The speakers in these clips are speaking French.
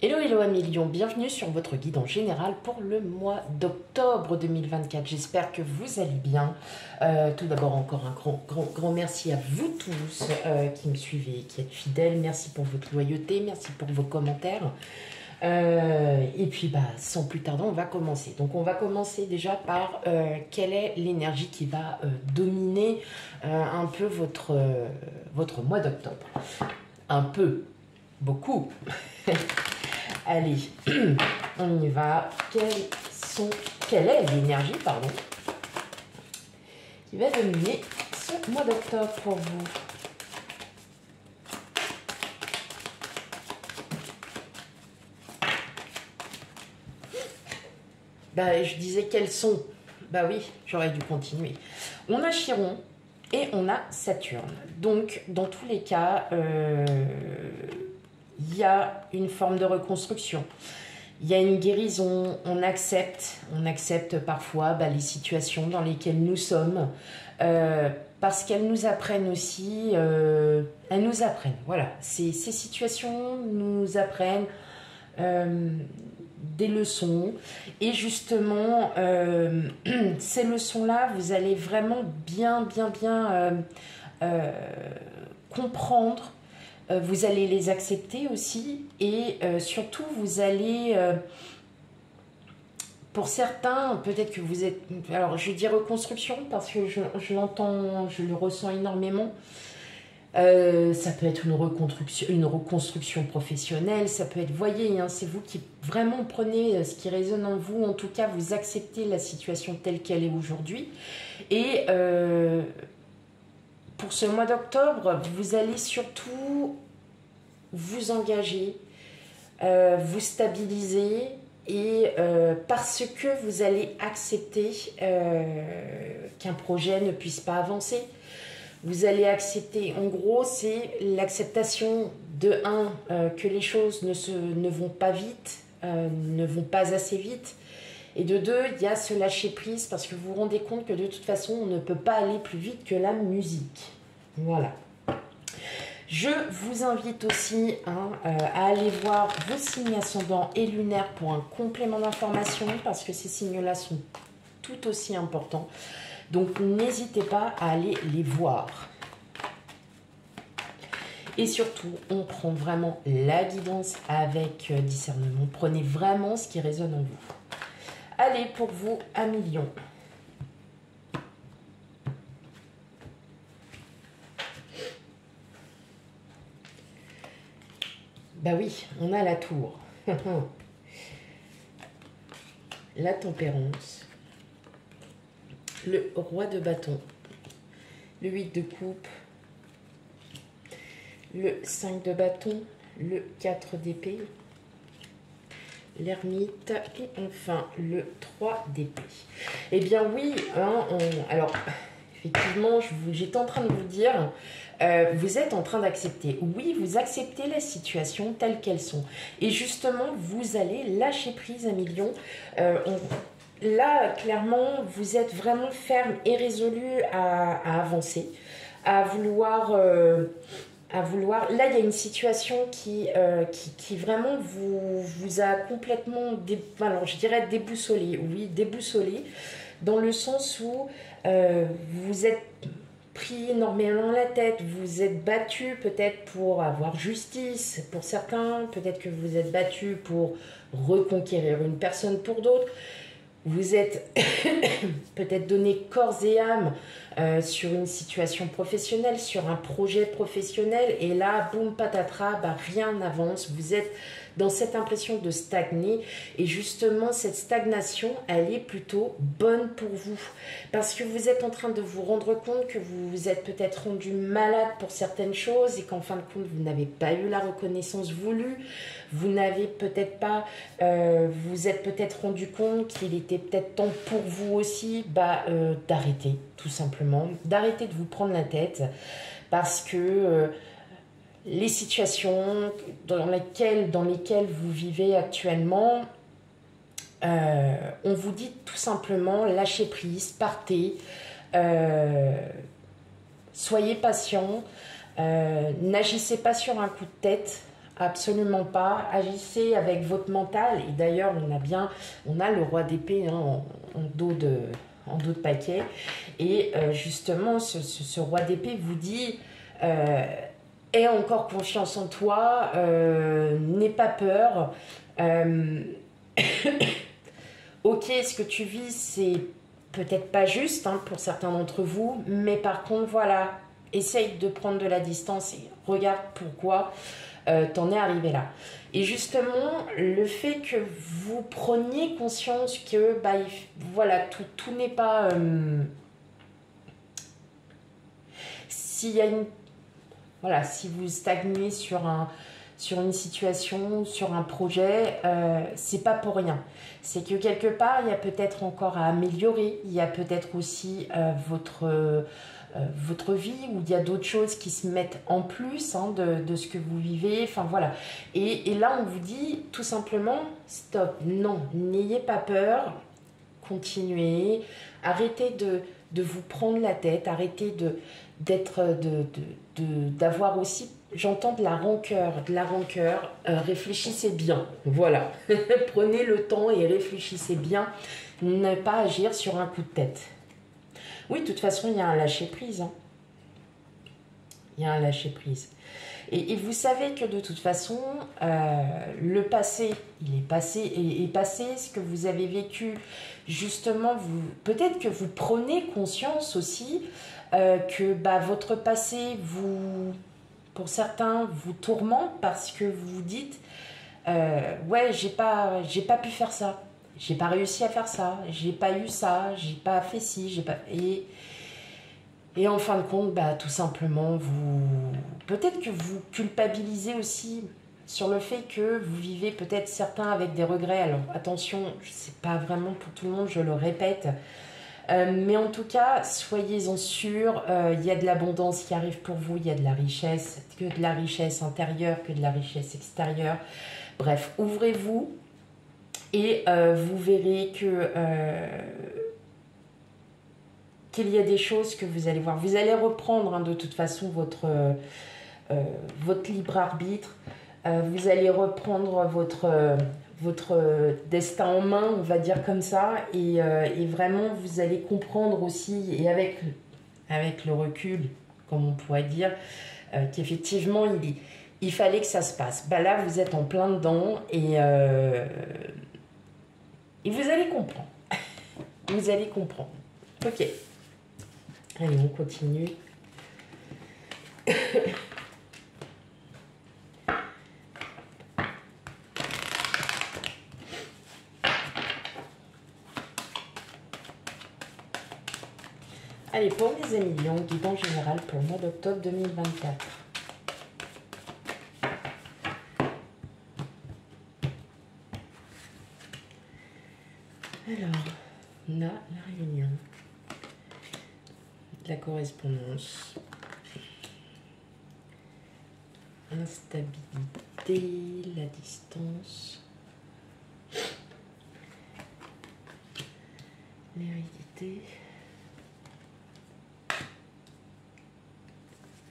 Hello, hello amis Lion, bienvenue sur votre guide en général pour le mois d'octobre 2024. J'espère que vous allez bien. Tout d'abord, encore un grand merci à vous tous qui me suivez, qui êtes fidèles. Merci pour votre loyauté, merci pour vos commentaires. Et puis, sans plus tarder, on va commencer. Donc, on va commencer déjà par quelle est l'énergie qui va dominer un peu votre mois d'octobre. Un peu, beaucoup. Allez, on y va. Quelle est l'énergie, pardon, qui va dominer ce mois d'octobre pour vous? Je disais quels sont. Oui, j'aurais dû continuer. On a Chiron et on a Saturne. Donc, dans tous les cas, il y a une forme de reconstruction. Il y a une guérison. On accepte parfois les situations dans lesquelles nous sommes. Parce qu'elles nous apprennent aussi. Elles nous apprennent. Voilà. Ces situations nous apprennent des leçons, et justement ces leçons-là, vous allez vraiment bien comprendre, vous allez les accepter aussi, et surtout vous allez, pour certains, peut-être que vous êtes, alors je dis reconstruction parce que je l'entends, je le ressens énormément. Ça peut être une reconstruction professionnelle, ça peut être, voyez, c'est vous qui vraiment prenez ce qui résonne en vous, en tout cas vous acceptez la situation telle qu'elle est aujourd'hui. Et pour ce mois d'octobre, vous allez surtout vous engager, vous stabiliser, et parce que vous allez accepter qu'un projet ne puisse pas avancer. Vous allez accepter, en gros, c'est l'acceptation de que les choses ne vont pas vite, ne vont pas assez vite. Et de deux, il y a ce lâcher prise parce que vous vous rendez compte que de toute façon, on ne peut pas aller plus vite que la musique. Voilà. Je vous invite aussi à aller voir vos signes ascendants et lunaires pour un complément d'information parce que ces signes-là sont tout aussi importants. Donc, n'hésitez pas à aller les voir. Et surtout, on prend vraiment la guidance avec discernement. Prenez vraiment ce qui résonne en vous. Allez, pour vous, amis Lion. Oui, on a la tour. La tempérance. Le roi de bâton, le 8 de coupe, le 5 de bâton, le 4 d'épée, l'ermite et enfin le 3 d'épée. Eh bien oui, alors effectivement, j'étais en train de vous dire, vous êtes en train d'accepter. Oui, vous acceptez la situation telle qu'elles sont. Et justement, vous allez lâcher prise, amis Lion. Là, clairement, vous êtes vraiment ferme et résolu à avancer, à vouloir... Là, il y a une situation qui vraiment vous a complètement, je dirais déboussolé. Oui, déboussolé, dans le sens où vous êtes pris énormément la tête, vous êtes battu peut-être pour avoir justice pour certains, peut-être que vous êtes battu pour reconquérir une personne pour d'autres. Vous êtes peut-être donné corps et âme sur une situation professionnelle, sur un projet professionnel, et là, boum, patatras, rien n'avance. Vous êtes dans cette impression de stagner, et justement, cette stagnation, elle est plutôt bonne pour vous, parce que vous êtes en train de vous rendre compte que vous vous êtes peut-être rendu malade pour certaines choses, et qu'en fin de compte, vous n'avez pas eu la reconnaissance voulue. Vous n'avez peut-être pas, vous êtes peut-être rendu compte qu'il était peut-être temps pour vous aussi d'arrêter, tout simplement, d'arrêter de vous prendre la tête, parce que les situations dans lesquelles vous vivez actuellement, on vous dit tout simplement lâchez prise, partez, soyez patient, n'agissez pas sur un coup de tête. absolument pas. Agissez avec votre mental. Et d'ailleurs, on a le roi d'épée hein, en dos de paquet. Et justement, ce roi d'épée vous dit aie encore confiance en toi, n'aie pas peur. Ok, ce que tu vis, c'est peut-être pas juste hein, pour certains d'entre vous, mais par contre, voilà, essaye de prendre de la distance et regarde pourquoi t'en es arrivé là. Et justement, le fait que vous preniez conscience que bah, voilà, tout n'est pas... s'il y a une... Voilà, si vous stagnez sur une situation, sur un projet, c'est pas pour rien. C'est que quelque part, il y a peut-être encore à améliorer. Il y a peut-être aussi votre vie où il y a d'autres choses qui se mettent en plus hein, de ce que vous vivez. Enfin voilà. Et là, on vous dit tout simplement, stop, non, n'ayez pas peur, continuez, arrêtez de vous prendre la tête, arrêtez d'avoir aussi, j'entends de la rancœur, réfléchissez bien, voilà, prenez le temps et réfléchissez bien, ne pas agir sur un coup de tête. Oui, de toute façon, il y a un lâcher-prise, hein. Il y a un lâcher-prise. Et vous savez que de toute façon, le passé, il est passé, ce que vous avez vécu, justement, peut-être que vous prenez conscience aussi que bah, votre passé, pour certains, vous tourmente parce que vous vous dites ouais, j'ai pas pu faire ça, j'ai pas réussi à faire ça, j'ai pas eu ça, j'ai pas fait ci, j'ai pas... Et en fin de compte, bah, tout simplement, peut-être que vous culpabilisez aussi sur le fait que vous vivez peut-être certains avec des regrets. Alors attention, c'est pas vraiment pour tout le monde, je le répète. Mais en tout cas, soyez-en sûrs, il y a de l'abondance qui arrive pour vous, il y a de la richesse, que de la richesse intérieure, que de la richesse extérieure. Bref, ouvrez-vous et vous verrez qu'il y a des choses que vous allez voir. Vous allez reprendre hein, de toute façon votre libre arbitre. Vous allez reprendre votre destin en main, on va dire comme ça. Et vraiment, vous allez comprendre aussi, et avec le recul, comme on pourrait dire, qu'effectivement, il fallait que ça se passe. Bah là, vous êtes en plein dedans et vous allez comprendre. Vous allez comprendre. Ok. Allez, on continue. Allez, pour les amis Lions, guidance générale pour le mois d'octobre 2024. Alors, on a la réunion, la correspondance, instabilité, la distance, l'hérédité,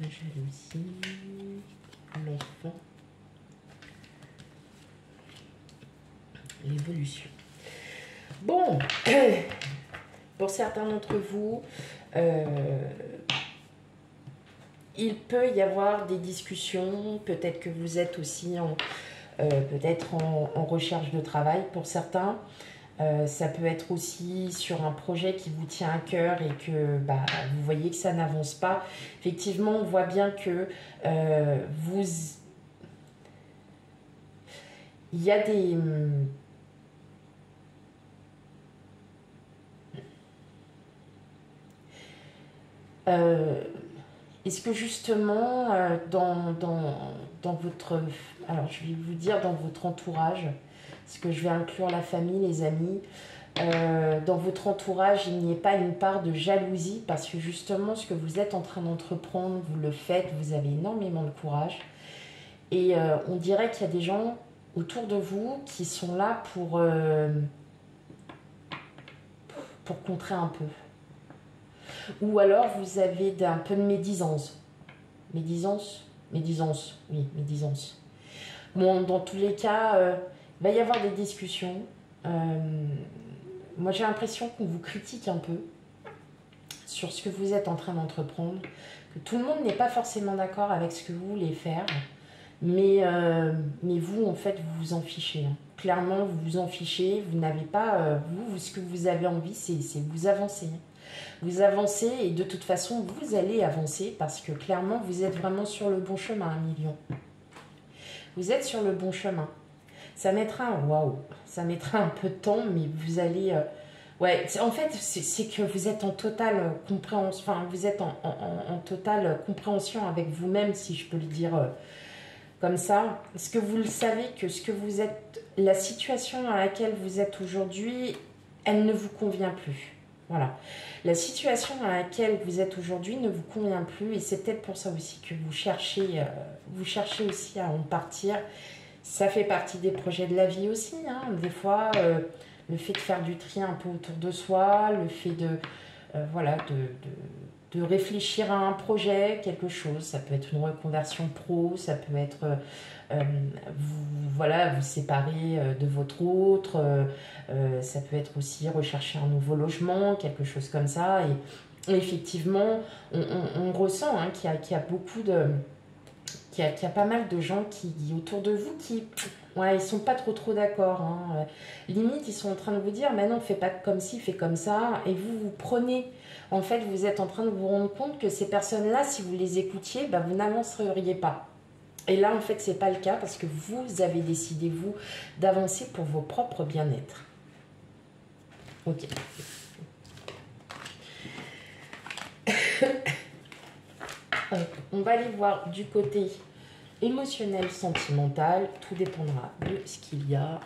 la jalousie, l'enfant, l'évolution. Bon, pour certains d'entre vous, il peut y avoir des discussions, peut-être que vous êtes aussi peut-être en recherche de travail pour certains. Ça peut être aussi sur un projet qui vous tient à cœur et que bah, vous voyez que ça n'avance pas. Effectivement, on voit bien que il y a des... Est-ce que justement, dans votre... Alors, je vais vous dire dans votre entourage, parce que je vais inclure la famille, les amis, dans votre entourage, il n'y ait pas une part de jalousie, parce que justement, ce que vous êtes en train d'entreprendre, vous le faites, vous avez énormément de courage. Et on dirait qu'il y a des gens autour de vous qui sont là pour contrer un peu. Ou alors vous avez un peu de médisance. Médisance, oui, médisance. Bon, dans tous les cas, il va y avoir des discussions. Moi, j'ai l'impression qu'on vous critique un peu sur ce que vous êtes en train d'entreprendre, que tout le monde n'est pas forcément d'accord avec ce que vous voulez faire, mais vous, en fait, vous vous en fichez. Hein. Clairement, vous vous en fichez, vous n'avez pas... vous, ce que vous avez envie, c'est vous avancer. Vous avancez et de toute façon, vous allez avancer parce que clairement, vous êtes vraiment sur le bon chemin, 1 million. Vous êtes sur le bon chemin. Ça mettra, waouh, ça mettra un peu de temps, mais vous allez... ouais, en fait, c'est que vous êtes en totale compréhension, enfin, vous êtes en totale compréhension avec vous-même, si je peux le dire comme ça. Parce que vous le savez que ce que vous êtes, la situation à laquelle vous êtes aujourd'hui, elle ne vous convient plus. Voilà. La situation à laquelle vous êtes aujourd'hui ne vous convient plus et c'est peut-être pour ça aussi que vous cherchez aussi à en partir. Ça fait partie des projets de la vie aussi. Hein. Des fois, le fait de faire du tri un peu autour de soi, le fait de, voilà, de réfléchir à un projet, quelque chose. Ça peut être une reconversion pro, ça peut être vous séparer de votre autre, ça peut être aussi rechercher un nouveau logement, quelque chose comme ça. Et effectivement, on ressent hein, qu'il y a beaucoup de... qu'il y a pas mal de gens qui autour de vous qui ouais, ils sont pas trop d'accord. Hein. Limite, ils sont en train de vous dire, mais non, fais pas comme ci, fais comme ça. Et vous prenez, en fait, vous êtes en train de vous rendre compte que ces personnes-là, si vous les écoutiez, bah, vous n'avanceriez pas. Et là, en fait, c'est pas le cas parce que vous avez décidé, vous, d'avancer pour vos propres bien-être. Ok. On va aller voir du côté émotionnel, sentimental. Tout dépendra de ce qu'il y a.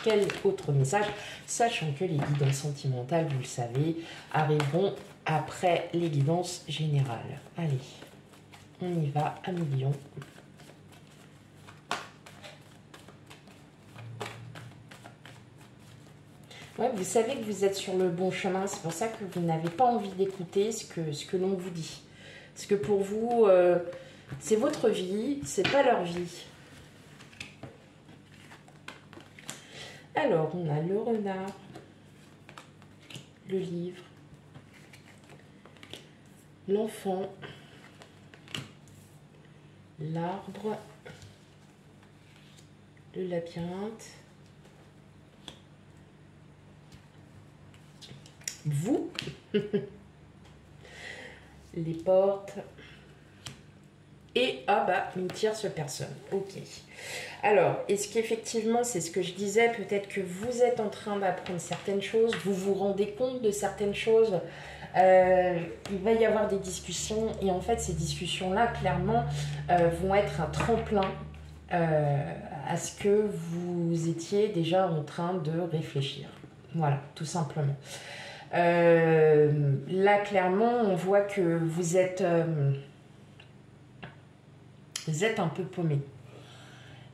Quel autre message? Sachant que les guidances sentimentales, vous le savez, arriveront après les guidances générales. Allez, on y va à 1 million. Ouais, vous savez que vous êtes sur le bon chemin. C'est pour ça que vous n'avez pas envie d'écouter ce que l'on vous dit. Parce que pour vous, c'est votre vie, c'est pas leur vie. Alors, on a le renard, le livre, l'enfant, l'arbre, le labyrinthe, vous, les portes, et ah bah une tierce personne. Ok. Alors, est-ce qu'effectivement, c'est ce que je disais, peut-être que vous êtes en train d'apprendre certaines choses, vous vous rendez compte de certaines choses, il va y avoir des discussions, et en fait, ces discussions-là, clairement, vont être un tremplin à ce que vous étiez déjà en train de réfléchir. Voilà, tout simplement. Là, clairement, on voit que vous êtes un peu paumé.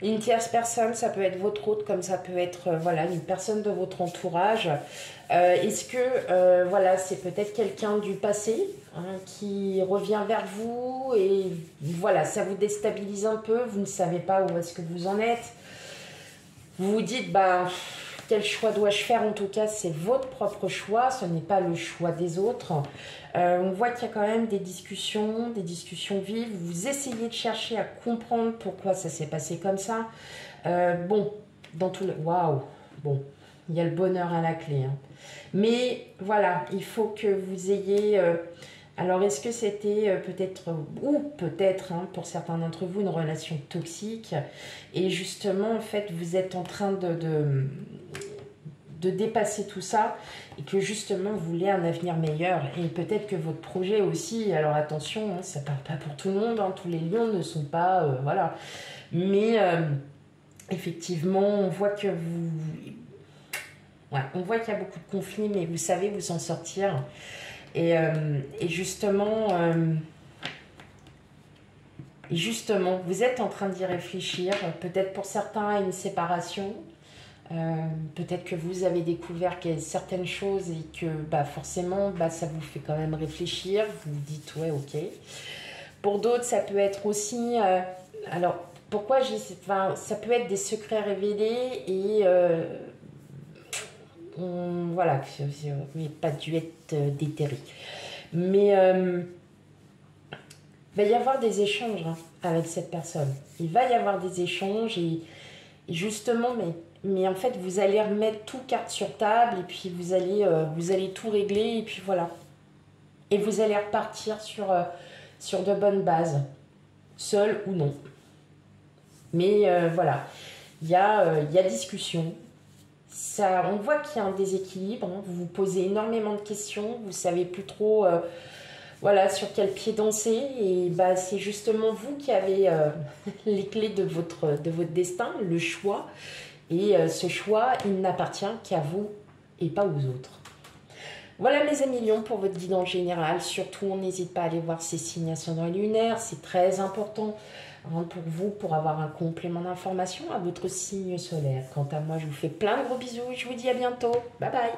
Une tierce personne, ça peut être votre autre, comme ça peut être voilà, une personne de votre entourage. Est-ce que voilà, c'est peut-être quelqu'un du passé hein, qui revient vers vous et voilà, ça vous déstabilise un peu, vous ne savez pas où est-ce que vous en êtes. Vous vous dites, bah, quel choix dois-je faire? En tout cas, c'est votre propre choix, ce n'est pas le choix des autres. On voit qu'il y a quand même des discussions vives. Vous essayez de chercher à comprendre pourquoi ça s'est passé comme ça. Bon, dans tout le... Waouh! Bon, il y a le bonheur à la clé. Hein. Mais voilà, il faut que vous ayez... alors, est-ce que c'était peut-être, ou peut-être, hein, pour certains d'entre vous, une relation toxique? Et justement, en fait, vous êtes en train de dépasser tout ça et que justement vous voulez un avenir meilleur et peut-être que votre projet aussi, alors attention hein, ça parle pas pour tout le monde hein, tous les lions ne sont pas voilà mais effectivement on voit que on voit qu'il y a beaucoup de conflits mais vous savez vous en sortir et justement vous êtes en train d'y réfléchir peut-être pour certains à une séparation. Peut-être que vous avez découvert qu'il y a certaines choses et que bah, forcément bah, ça vous fait quand même réfléchir, vous vous dites ouais ok. Pour d'autres ça peut être aussi, alors pourquoi j'ai... Enfin, ça peut être des secrets révélés et... voilà, mais pas dû être déterré. Mais il va y avoir des échanges hein, avec cette personne. Il va y avoir des échanges et justement, mais en fait, vous allez remettre tout carte sur table et puis vous allez tout régler et puis voilà. Et vous allez repartir sur de bonnes bases, seul ou non. Mais voilà, il y a discussion. Ça, on voit qu'il y a un déséquilibre. Hein. Vous vous posez énormément de questions. Vous ne savez plus trop voilà, sur quel pied danser. Et bah, c'est justement vous qui avez les clés de votre destin, le choix. Et ce choix, il n'appartient qu'à vous et pas aux autres. Voilà mes amis lions pour votre guidance générale. Surtout, on n'hésite pas à aller voir ces signes ascendants et lunaires. C'est très important hein, pour vous, pour avoir un complément d'information à votre signe solaire. Quant à moi, je vous fais plein de gros bisous et je vous dis à bientôt. Bye bye.